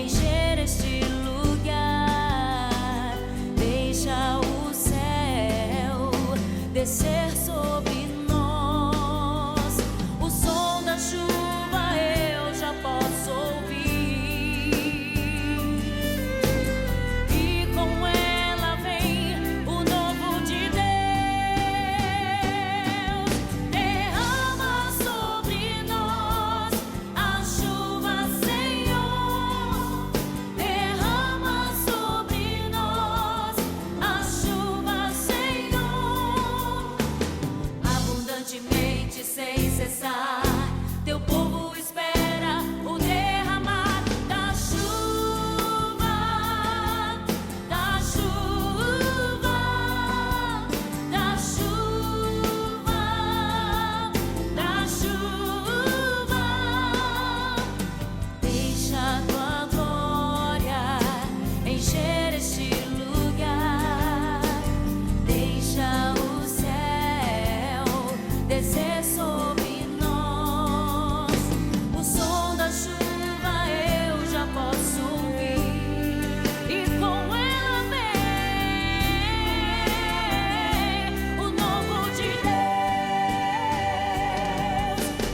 encher este lugar. Deixa o céu descer sobre nós. O som da chuva eu já posso ouvir. E com ela vem o novo de Deus. Derrama sobre nós a chuva, Senhor. Derrama sobre nós a chuva, Senhor. Abundantemente, sem cessar, teu povo espera o derramar da chuva, da chuva, da chuva, da chuva. Deixa a tua glória encher este lugar. Deixa o céu descer sobre nós. O som da chuva eu já posso ouvir. E com ela vem o novo de Deus.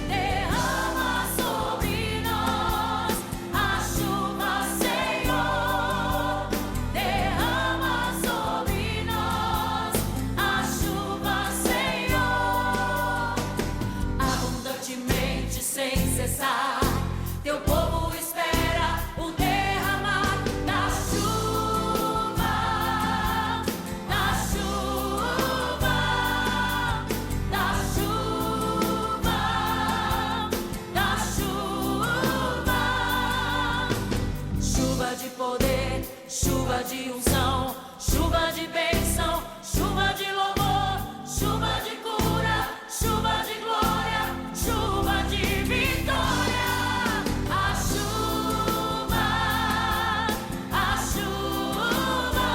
Derrama sobre nós a chuva, Senhor. Derrama sobre nós a chuva, Senhor. Abundantemente, sem cessar, teu povo espera o derramar da chuva, da chuva, da chuva, da chuva. Chuva de poder, chuva de unção, chuva de bênção, chuva de louvor, chuva de cura, chuva de glória, chuva de vitória. A chuva, a chuva,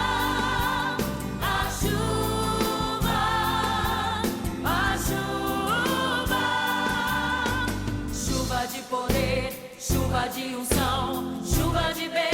a chuva, a chuva. Chuva de poder, chuva de unção, chuva de bênção.